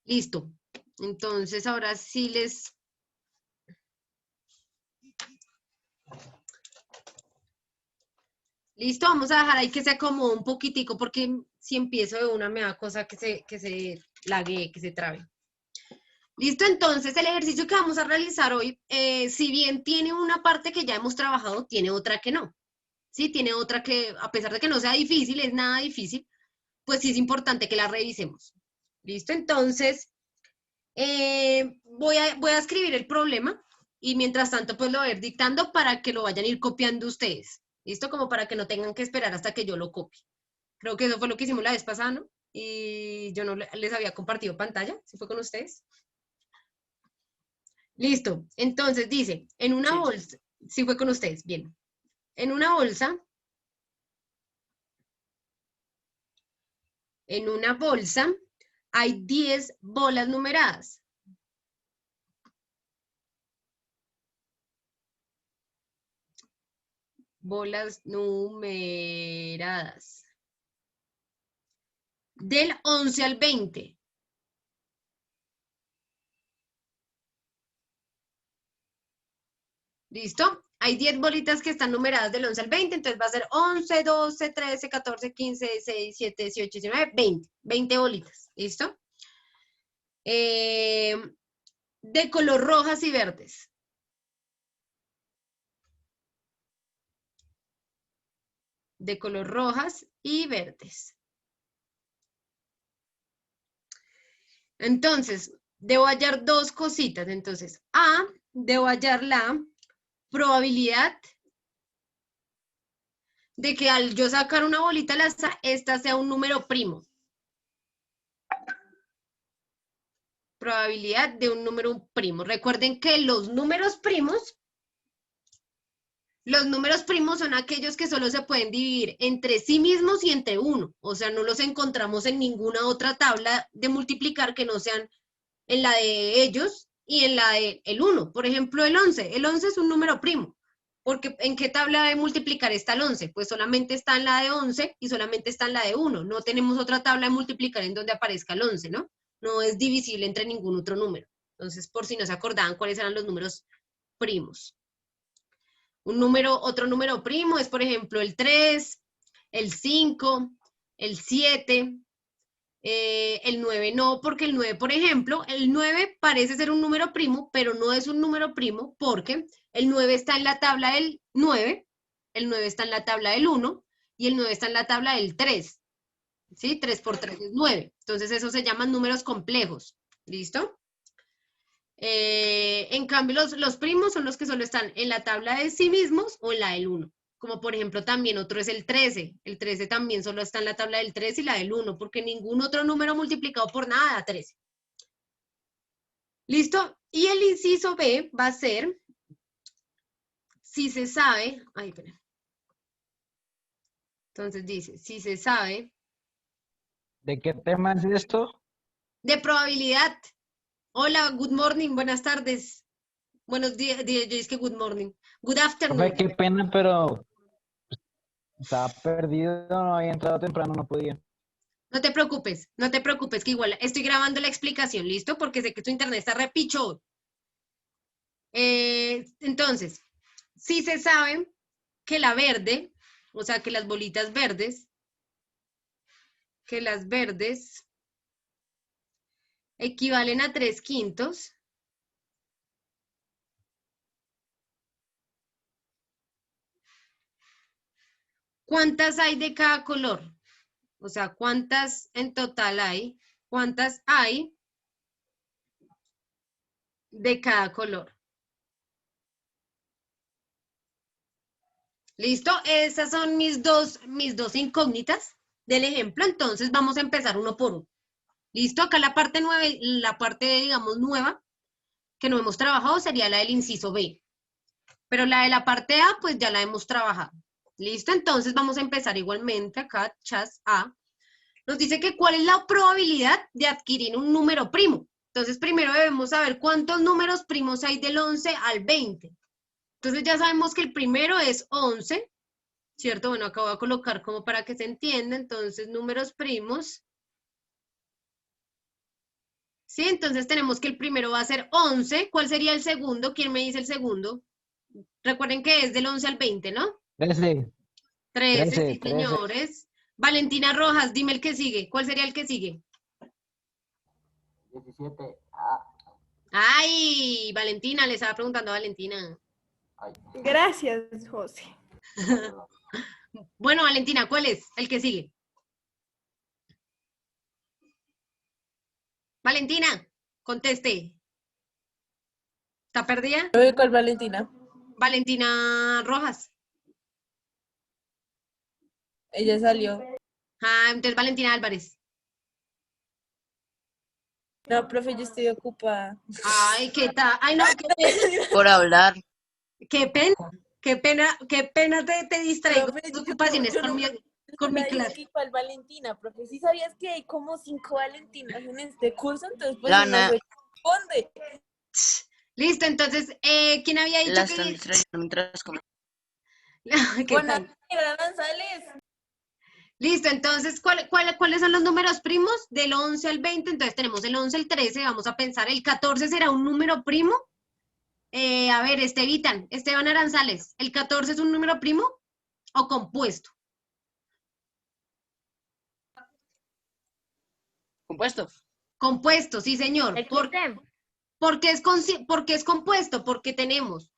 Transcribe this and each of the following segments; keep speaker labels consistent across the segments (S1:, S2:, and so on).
S1: Listo. Entonces, ahora sí les... Listo, vamos a dejar ahí que se acomode un poquitico porque si empiezo de una me da cosa que se lague, que se trabe. Listo, entonces el ejercicio que vamos a realizar hoy, si bien tiene una parte que ya hemos trabajado, tiene otra que no. Sí, tiene otra que, a pesar de que no sea difícil, es nada difícil, pues sí es importante que la revisemos. Listo, entonces voy a escribir el problema y mientras tanto pues lo voy a ir dictando para que lo vayan a ir copiando ustedes. Listo, como para que no tengan que esperar hasta que yo lo copie. Creo que eso fue lo que hicimos la vez pasada, ¿no? Y yo no les había compartido pantalla, ¿sí fue con ustedes? Listo, entonces dice, en una bolsa, sí fue con ustedes, bien. En una bolsa hay 10 bolas numeradas. Bolas numeradas. Del 11 al 20. ¿Listo? Hay 10 bolitas que están numeradas del 11 al 20, entonces va a ser 11, 12, 13, 14, 15, 16, 17, 18, 19, 20. 20 bolitas. ¿Listo? De color rojas y verdes. De color rojas y verdes. Entonces, debo hallar dos cositas. Entonces, debo hallar la probabilidad de que al yo sacar una bolita al azar, esta sea un número primo. Probabilidad de un número primo. Recuerden que los números primos son aquellos que solo se pueden dividir entre sí mismos y entre uno. O sea, no los encontramos en ninguna otra tabla de multiplicar que no sean en la de ellos y en la de el 1. Por ejemplo, el 11. El 11 es un número primo. Porque ¿en qué tabla de multiplicar está el 11? Pues solamente está en la de 11 y solamente está en la de 1. No tenemos otra tabla de multiplicar en donde aparezca el 11, ¿no? No es divisible entre ningún otro número. Entonces, por si no se acordaban cuáles eran los números primos. Otro número primo es, por ejemplo, el 3, el 5, el 7, el 9 no, porque el 9, por ejemplo, el 9 parece ser un número primo, pero no es un número primo porque el 9 está en la tabla del 9, el 9 está en la tabla del 1 y el 9 está en la tabla del 3. ¿Sí? 3 por 3 es 9. Entonces, esos se llaman números complejos. ¿Listo? En cambio, los primos son los que solo están en la tabla de sí mismos o en la del 1. Como por ejemplo también otro es el 13. El 13 también solo está en la tabla del 13 y la del 1, porque ningún otro número multiplicado por nada da 13. ¿Listo? Y el inciso B va a ser, si se sabe, entonces dice, si se sabe.
S2: ¿De qué tema es esto?
S1: De probabilidad. Hola, good morning, buenas tardes. Buenos días, yo es que good morning. Good afternoon.
S2: Profe, qué pena, pero estaba perdido, no había entrado temprano, no podía.
S1: No te preocupes, que igual estoy grabando la explicación, ¿listo? Porque sé que tu internet está repicho. Entonces, si se sabe que la verde, o sea, que las bolitas verdes, que las verdes equivalen a 3/5, ¿cuántas hay de cada color? O sea, ¿cuántas en total hay? ¿Cuántas hay de cada color? ¿Listo? Esas son mis dos incógnitas del ejemplo. Entonces vamos a empezar uno por uno. ¿Listo? Acá la parte, digamos, nueva que no hemos trabajado sería la del inciso B. Pero la de la parte A, pues ya la hemos trabajado. ¿Listo? Entonces vamos a empezar igualmente acá, chas A. Nos dice que cuál es la probabilidad de adquirir un número primo. Entonces primero debemos saber cuántos números primos hay del 11 al 20. Entonces ya sabemos que el primero es 11, ¿cierto? Bueno, acá voy a colocar como para que se entienda. Entonces números primos Sí, entonces tenemos que el primero va a ser 11. ¿Cuál sería el segundo? ¿Quién me dice el segundo? Recuerden que es del 11 al 20, ¿no?
S2: 13,
S1: 13,
S2: 13,
S1: sí,
S2: 13.
S1: señores. Valentina Rojas, dime el que sigue. ¿Cuál sería el que sigue?
S3: 17.
S1: Ay, Valentina, le estaba preguntando a Valentina.
S3: Ay,
S4: Gracias, José.
S3: perdón.
S1: Bueno, Valentina, ¿cuál es el que sigue? Valentina, conteste. ¿Está perdida?
S4: ¿Cuál Valentina?
S1: Valentina Rojas.
S4: Ella salió.
S1: Ah, entonces Valentina Álvarez.
S4: No, profe, yo estoy ocupada.
S1: Ay, qué tal. Ay, no, qué pena.
S5: Por hablar.
S1: Qué pena. Qué pena te distraigo
S4: Profe,
S1: tus ocupaciones con mi
S4: la
S1: clase.
S4: dizque, ¿cuál Valentina? Profe, ¿sí sabías que hay como 5 Valentinas en este curso? Entonces, pues
S5: La
S4: uno
S5: Ana
S4: se responde.
S1: Listo, entonces, ¿quién había dicho
S5: la están
S1: que...?
S5: distrayendo mientras comen.
S1: ¿Qué
S4: Con
S1: tal?
S4: Ana González.
S1: Listo, entonces, ¿cuáles son los números primos? Del 11 al 20, entonces tenemos el 11, el 13, vamos a pensar, ¿el 14 será un número primo? A ver, Esteban Aranzales, ¿el 14 es un número primo o compuesto?
S5: Compuesto.
S1: Compuesto, sí, señor. ¿Por qué es compuesto? Porque tenemos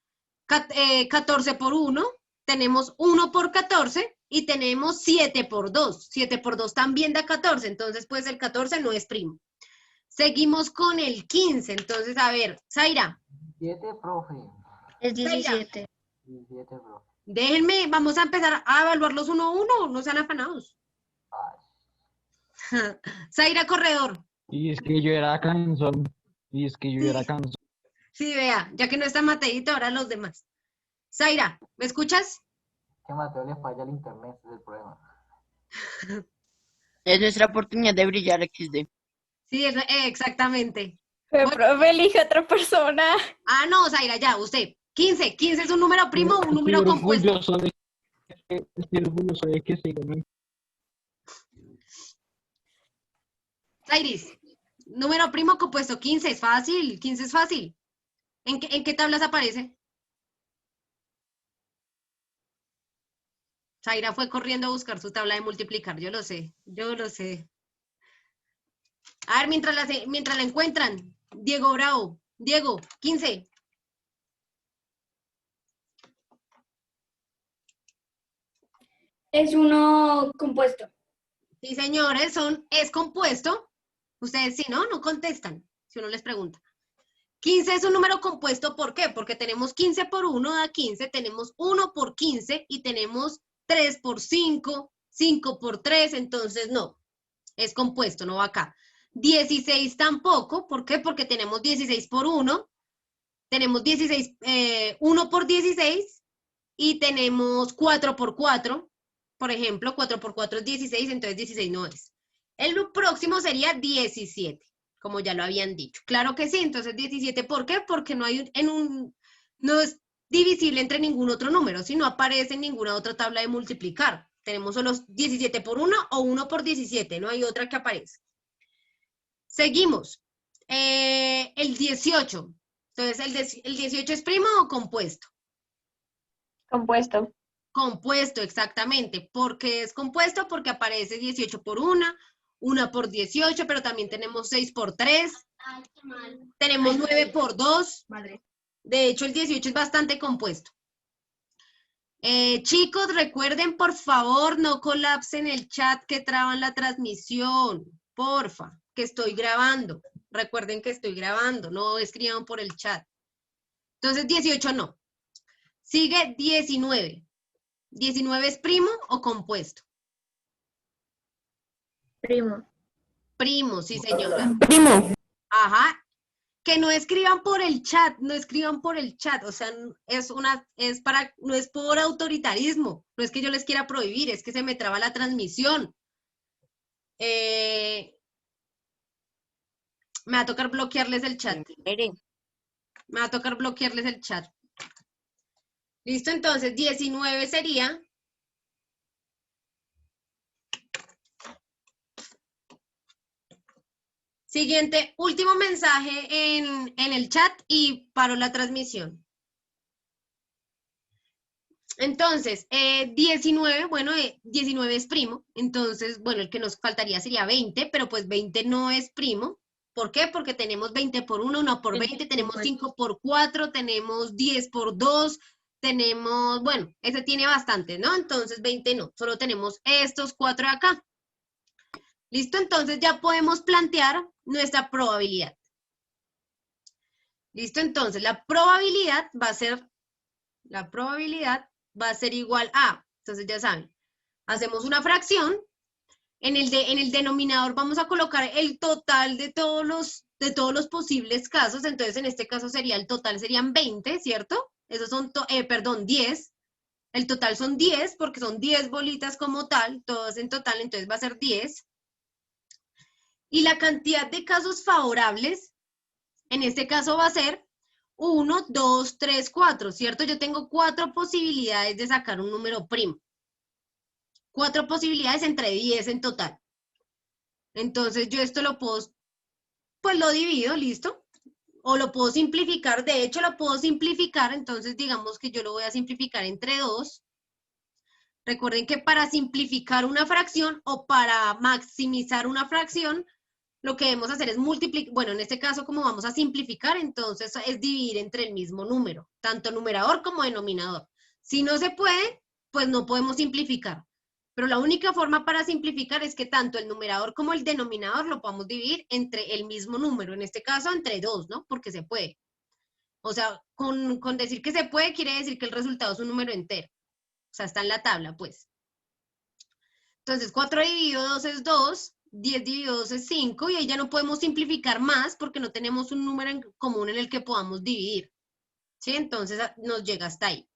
S1: 14 por 1, tenemos 1 por 14 y tenemos 7 por 2. 7 por 2 también da 14, entonces pues el 14 no es primo. Seguimos con el 15, entonces a ver, Zaira.
S3: 17, profe.
S6: Es
S1: Zaira,
S6: 17.
S3: 17, profe.
S1: déjenme, vamos a empezar a evaluarlos uno a uno, no sean afanados.
S3: Ay,
S1: Zaira Corredor.
S2: Y es que yo era cansón. Y es que yo era
S1: Sí,
S2: cansón.
S1: sí, vea, ya que no está Mateito, ahora los demás. Zaira, ¿me escuchas?
S3: que a Mateo le falla el internet, ese es el problema.
S5: Es nuestra oportunidad de brillar XD.
S1: Sí, exactamente.
S6: Pero,
S1: Bueno,
S6: profe, elige otra persona.
S1: no, Zaira, ya, usted. 15, 15 es un número primo o un
S2: Estoy
S1: número compuesto.
S2: orgulloso de que siga.
S1: Zairis, número primo compuesto, 15 es fácil, 15 es fácil. En qué tablas aparece? Zaira fue corriendo a buscar su tabla de multiplicar, yo lo sé, yo lo sé. A ver, mientras la encuentran, Diego Bravo, Diego, 15.
S6: Es uno compuesto.
S1: Sí, señores, es compuesto. Ustedes sí, ¿no? No contestan, si uno les pregunta. 15 es un número compuesto, ¿por qué? Porque tenemos 15 por 1 da 15, tenemos 1 por 15 y tenemos 3 por 5, 5 por 3, entonces no, es compuesto, no va acá. 16 tampoco, ¿por qué? Porque tenemos 16 por 1, tenemos 16, 1 por 16 y tenemos 4 por 4, por ejemplo, 4 por 4 es 16, entonces 16 no es. El próximo sería 17, como ya lo habían dicho. Claro que sí, entonces 17, ¿por qué? Porque no hay no es divisible entre ningún otro número, si no aparece en ninguna otra tabla de multiplicar. Tenemos solo 17 por 1 o 1 por 17, no hay otra que aparezca. Seguimos. El 18. Entonces, ¿el 18 es primo o compuesto?
S6: Compuesto.
S1: Compuesto, exactamente. ¿Por qué es compuesto? Porque aparece 18 por 1 por 18, pero también tenemos 6 por 3, tenemos 9 por 2.
S6: Madre.
S1: De hecho, el 18 es bastante compuesto. Chicos, recuerden, por favor, no colapsen el chat que traban la transmisión. Porfa, que estoy grabando. Recuerden que estoy grabando, no escriban por el chat. Entonces, 18 no. Sigue 19. ¿19 es primo o compuesto?
S6: Primo.
S1: Primo, sí, señora.
S4: Primo.
S1: Ajá. Que no escriban por el chat, no escriban por el chat, o sea, no es por autoritarismo, no es que yo les quiera prohibir, es que se me traba la transmisión. Me va a tocar bloquearles el chat. Me va a tocar bloquearles el chat. Listo, entonces 19 sería. Siguiente, último mensaje en el chat y paro la transmisión. Entonces, 19, bueno, 19 es primo, entonces, bueno, el que nos faltaría sería 20, pero pues 20 no es primo. ¿Por qué? Porque tenemos 20 por 1, 1 por 20, tenemos 5 por 4, tenemos 10 por 2, tenemos, bueno, ese tiene bastante, ¿no? Entonces 20 no, solo tenemos estos 4 de acá. ¿Listo? Entonces ya podemos plantear nuestra probabilidad. ¿Listo? Entonces la probabilidad va a ser igual a, entonces ya saben, hacemos una fracción, en el denominador vamos a colocar el total de todos los posibles casos, entonces en este caso sería el total serían 20, ¿cierto? Esos son, 10, el total son 10 porque son 10 bolitas como tal, todas en total, entonces va a ser 10. Y la cantidad de casos favorables, en este caso va a ser 1, 2, 3, 4, ¿cierto? Yo tengo 4 posibilidades de sacar un número primo. 4 posibilidades entre 10 en total. Entonces yo esto lo puedo, pues lo divido, ¿listo? O lo puedo simplificar, de hecho lo puedo simplificar, entonces digamos que yo lo voy a simplificar entre 2. Recuerden que para simplificar una fracción o para maximizar una fracción, lo que debemos hacer es multiplicar, bueno, en este caso como vamos a simplificar, entonces es dividir entre el mismo número, tanto numerador como denominador. Si no se puede, pues no podemos simplificar. Pero la única forma para simplificar es que tanto el numerador como el denominador lo podamos dividir entre el mismo número, en este caso entre 2, ¿no? Porque se puede. O sea, con decir que se puede quiere decir que el resultado es un número entero. O sea, está en la tabla, pues. Entonces, 4 dividido 2 es 2. 10 dividido 2 es 5 y ahí ya no podemos simplificar más porque no tenemos un número en común en el que podamos dividir. ¿Sí? Entonces nos llega hasta ahí.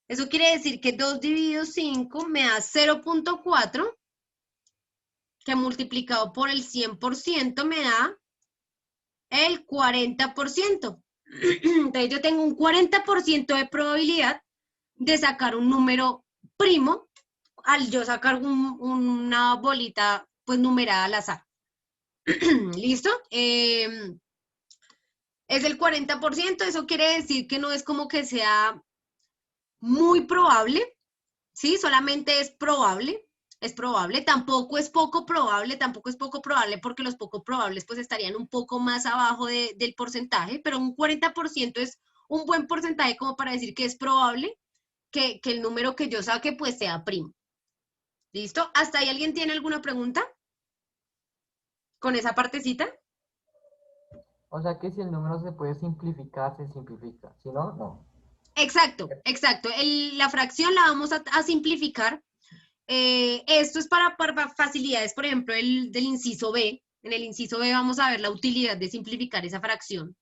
S1: Eso quiere decir que 2 dividido 5 me da 0.4, que multiplicado por el 100% me da el 40%. Entonces yo tengo un 40% de probabilidad de sacar un número primo al yo sacar una bolita pues numerada al azar. ¿Listo? Es el 40%, eso quiere decir que no es como que sea muy probable, ¿sí? Solamente es probable, tampoco es poco probable porque los poco probables pues estarían un poco más abajo del porcentaje, pero un 40% es un buen porcentaje como para decir que es probable que el número que yo saque pues sea primo. ¿Listo? ¿Hasta ahí alguien tiene alguna pregunta? ¿Con esa partecita?
S3: O sea que si el número se puede simplificar, se simplifica. Si no, no.
S1: Exacto, exacto. La fracción la vamos a simplificar. Esto es para facilidades, por ejemplo, del inciso B. En el inciso B vamos a ver la utilidad de simplificar esa fracción.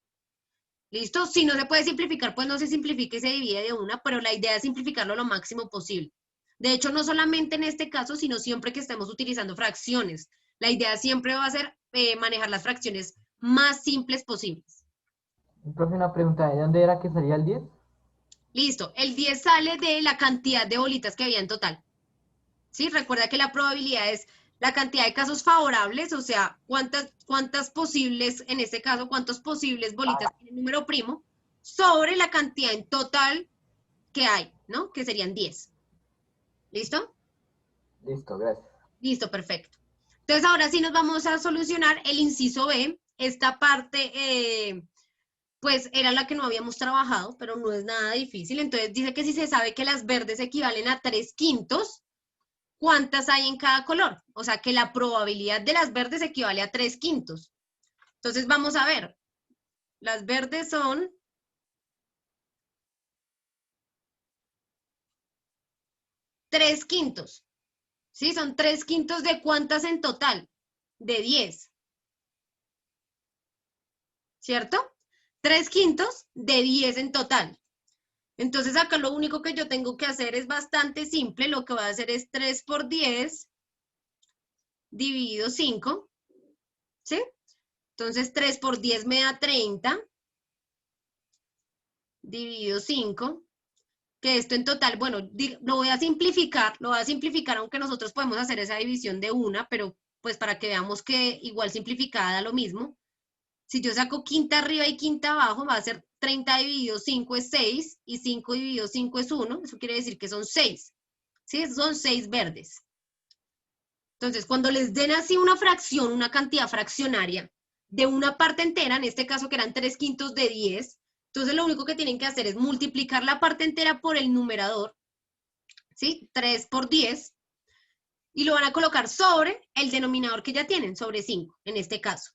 S1: ¿Listo? Si no se puede simplificar, pues no se simplifica y se divide de una, pero la idea es simplificarlo lo máximo posible. De hecho, no solamente en este caso, sino siempre que estemos utilizando fracciones. La idea siempre va a ser manejar las fracciones más simples posibles.
S3: Profe, una pregunta, ¿de dónde era que salía el 10?
S1: Listo, el 10 sale de la cantidad de bolitas que había en total. ¿Sí? Recuerda que la probabilidad es la cantidad de casos favorables, o sea, cuántas posibles, en este caso, cuántas posibles bolitas tiene el número primo, sobre la cantidad en total que hay, ¿no? Que serían 10. ¿Listo?
S3: Listo, gracias.
S1: Listo, perfecto. Entonces, ahora sí nos vamos a solucionar el inciso B. Esta parte, pues, era la que no habíamos trabajado, pero no es nada difícil. Entonces, dice que si se sabe que las verdes equivalen a 3/5, ¿cuántas hay en cada color? O sea, que la probabilidad de las verdes equivale a 3/5. Entonces, vamos a ver. Las verdes son 3/5. ¿Sí? Son 3/5 de cuántas en total. De 10. ¿Cierto? 3/5 de 10 en total. Entonces acá lo único que yo tengo que hacer es bastante simple. Lo que voy a hacer es 3 por 10 dividido 5. ¿Sí? Entonces 3 por 10 me da 30. Dividido 5. Que esto en total, bueno, lo voy a simplificar, aunque nosotros podemos hacer esa división de una, pero pues para que veamos que igual simplificada da lo mismo. Si yo saco quinta arriba y quinta abajo, va a ser 30 dividido 5 es 6, y 5 dividido 5 es 1, eso quiere decir que son 6, ¿sí? Son 6 verdes. Entonces, cuando les den así una fracción, una cantidad fraccionaria de una parte entera, en este caso que eran 3/5 de 10, entonces lo único que tienen que hacer es multiplicar la parte entera por el numerador, ¿sí? 3 por 10, y lo van a colocar sobre el denominador que ya tienen, sobre 5, en este caso.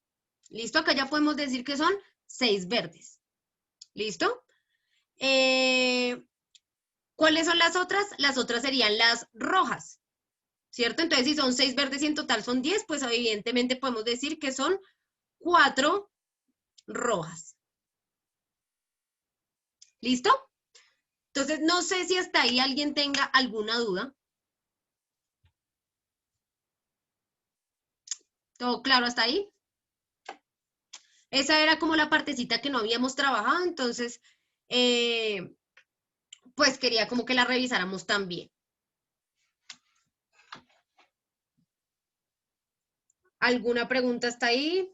S1: ¿Listo? Acá ya podemos decir que son 6 verdes. ¿Listo? ¿Cuáles son las otras? Las otras serían las rojas, ¿cierto? Entonces, si son 6 verdes y en total son 10, pues evidentemente podemos decir que son 4 rojas. ¿Listo? Entonces, no sé si hasta ahí alguien tenga alguna duda. ¿Todo claro hasta ahí? Esa era como la partecita que no habíamos trabajado, entonces, pues quería como que la revisáramos también. ¿Alguna pregunta hasta ahí?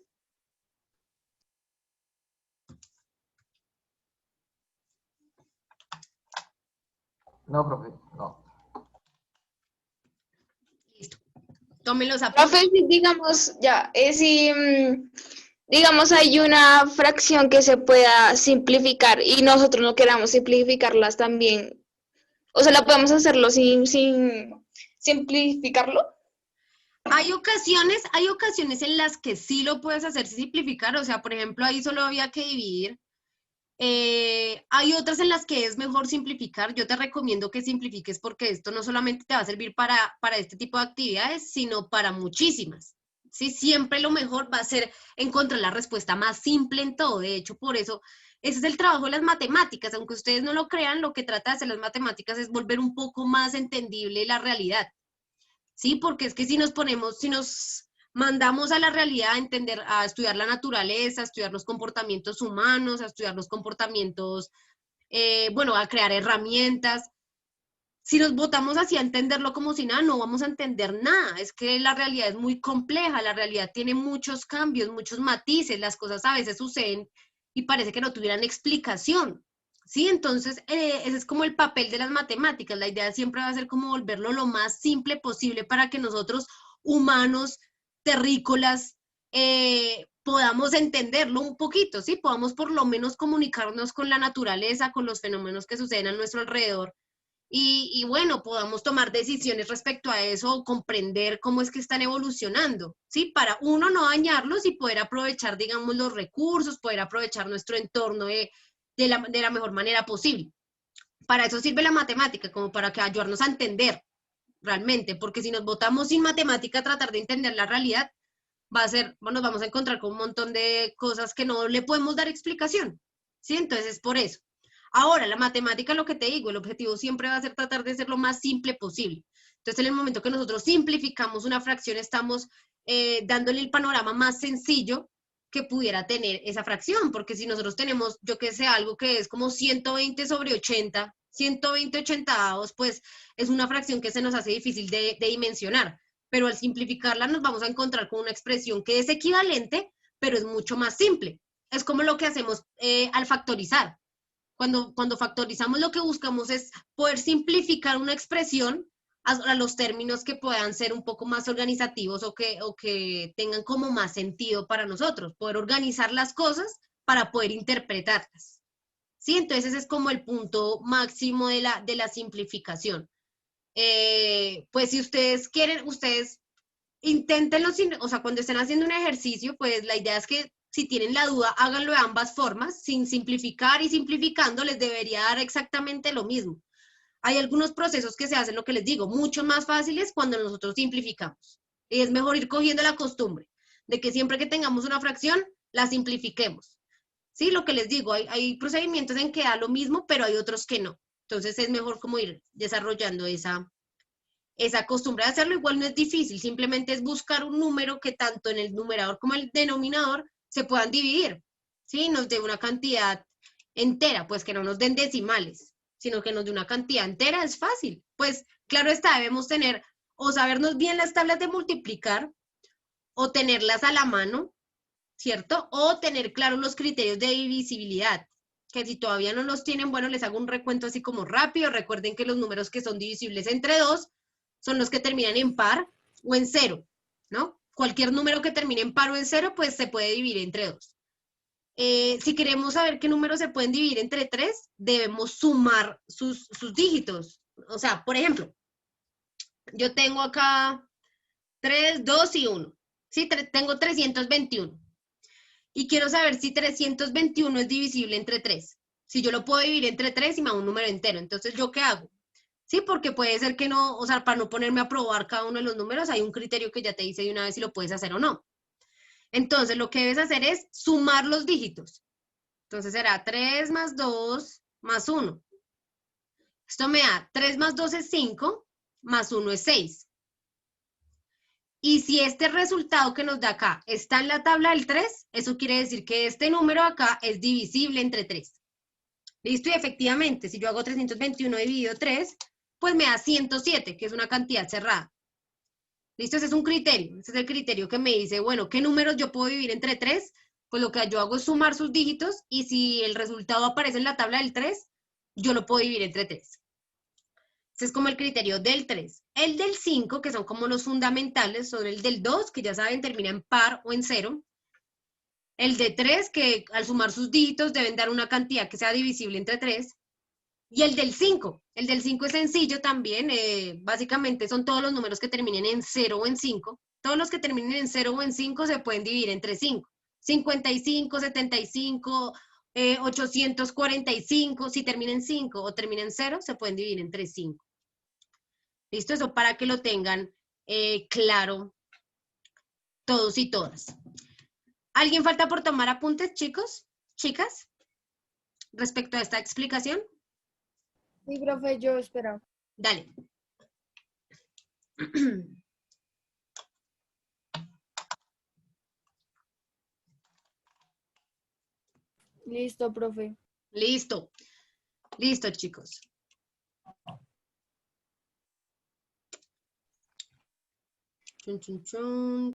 S3: No, profe, no.
S1: Listo. Tomen los apuntes.
S6: Profe, si digamos, ya, si digamos hay una fracción que se pueda simplificar y nosotros no queramos simplificarlas también, o sea, la podemos hacerlo sin simplificarlo.
S1: Hay ocasiones en las que sí lo puedes hacer sin simplificar, o sea, por ejemplo, ahí solo había que dividir. Hay otras en las que es mejor simplificar. Yo te recomiendo que simplifiques porque esto no solamente te va a servir para este tipo de actividades, sino para muchísimas. ¿Sí? Siempre lo mejor va a ser encontrar la respuesta más simple en todo. De hecho, por eso, ese es el trabajo de las matemáticas. Aunque ustedes no lo crean, lo que trata de hacer las matemáticas es volver un poco más entendible la realidad. ¿Sí? Porque es que si nos mandamos a la realidad a entender, a estudiar la naturaleza, a estudiar los comportamientos humanos, a estudiar los comportamientos, bueno, a crear herramientas. Si nos botamos así a entenderlo como si nada, no vamos a entender nada. Es que la realidad es muy compleja, la realidad tiene muchos cambios, muchos matices, las cosas a veces suceden y parece que no tuvieran explicación. ¿Sí? Entonces, ese es como el papel de las matemáticas. La idea siempre va a ser como volverlo lo más simple posible para que nosotros, humanos, terrícolas, podamos entenderlo un poquito, ¿sí? Podamos por lo menos comunicarnos con la naturaleza, con los fenómenos que suceden a nuestro alrededor y bueno, podamos tomar decisiones respecto a eso, comprender cómo es que están evolucionando, ¿sí? Para uno no dañarlos y poder aprovechar, digamos, los recursos, poder aprovechar nuestro entorno de la mejor manera posible. Para eso sirve la matemática, como para que ayudarnos a entender realmente, porque si nos botamos sin matemática a tratar de entender la realidad, nos vamos a encontrar con un montón de cosas que no le podemos dar explicación, ¿sí? Entonces es por eso. Ahora, la matemática, lo que te digo, el objetivo siempre va a ser tratar de ser lo más simple posible. Entonces, en el momento que nosotros simplificamos una fracción, estamos dándole el panorama más sencillo que pudiera tener esa fracción, porque si nosotros tenemos, yo que sé, algo que es como 120 sobre 80, 120 ochentaavos, pues es una fracción que se nos hace difícil de dimensionar, pero al simplificarla nos vamos a encontrar con una expresión que es equivalente, pero es mucho más simple. Es como lo que hacemos al factorizar. Cuando factorizamos, lo que buscamos es poder simplificar una expresión a los términos que puedan ser un poco más organizativos o que tengan como más sentido para nosotros, poder organizar las cosas para poder interpretarlas. ¿Sí? Entonces ese es como el punto máximo de la simplificación. Pues si ustedes quieren, ustedes inténtenlo, o sea, cuando estén haciendo un ejercicio, pues la idea es que si tienen la duda, háganlo de ambas formas, sin simplificar y simplificando les debería dar exactamente lo mismo. Hay algunos procesos que se hacen, lo que les digo, mucho más fáciles cuando nosotros simplificamos. Y es mejor ir cogiendo la costumbre de que siempre que tengamos una fracción, la simplifiquemos. Sí, lo que les digo, hay procedimientos en que da lo mismo, pero hay otros que no. Entonces es mejor como ir desarrollando esa costumbre de hacerlo. Igual no es difícil, simplemente es buscar un número que tanto en el numerador como el denominador se puedan dividir, ¿sí? Nos dé una cantidad entera, pues que no nos den decimales, sino que nos dé una cantidad entera, es fácil. Pues claro está, debemos tener o sabernos bien las tablas de multiplicar o tenerlas a la mano, ¿cierto? O tener claros los criterios de divisibilidad, que si todavía no los tienen, bueno, les hago un recuento así como rápido. Recuerden que los números que son divisibles entre 2 son los que terminan en par o en 0, ¿no? Cualquier número que termine en par o en 0, pues se puede dividir entre 2. Si queremos saber qué números se pueden dividir entre 3, debemos sumar sus dígitos. O sea, por ejemplo, yo tengo acá 3, 2 y 1. Sí, tengo 321. Y quiero saber si 321 es divisible entre 3. Si yo lo puedo dividir entre 3 y me da un número entero. Entonces, ¿yo qué hago? Sí, porque puede ser que no, o sea, para no ponerme a probar cada uno de los números, hay un criterio que ya te dice de una vez si lo puedes hacer o no. Entonces, lo que debes hacer es sumar los dígitos. Entonces, será 3 más 2 más 1. Esto me da 3 más 2 es 5, más 1 es 6. Y si este resultado que nos da acá está en la tabla del 3, eso quiere decir que este número acá es divisible entre 3. ¿Listo? Y efectivamente, si yo hago 321 dividido 3, pues me da 107, que es una cantidad cerrada. ¿Listo? Ese es un criterio. Ese es el criterio que me dice, bueno, ¿qué números yo puedo dividir entre 3? Pues lo que yo hago es sumar sus dígitos y si el resultado aparece en la tabla del 3, yo lo puedo dividir entre 3. Ese es como el criterio del 3. El del 5, que son como los fundamentales, son el del 2, que ya saben, termina en par o en 0. El de 3, que al sumar sus dígitos deben dar una cantidad que sea divisible entre 3. Y el del 5. El del 5 es sencillo también. Básicamente son todos los números que terminen en 0 o en 5. Todos los que terminen en 0 o en 5 se pueden dividir entre 5. 55, 75, 845. Si termina en 5 o termina en 0, se pueden dividir entre 5. ¿Listo? Eso para que lo tengan claro todos y todas. ¿Alguien falta por tomar apuntes, chicos? ¿Chicas? Respecto a esta explicación.
S4: Sí, profe, yo espero.
S1: Dale.
S4: Listo, profe.
S1: Listo. Listo, chicos. Chun, chun, chun.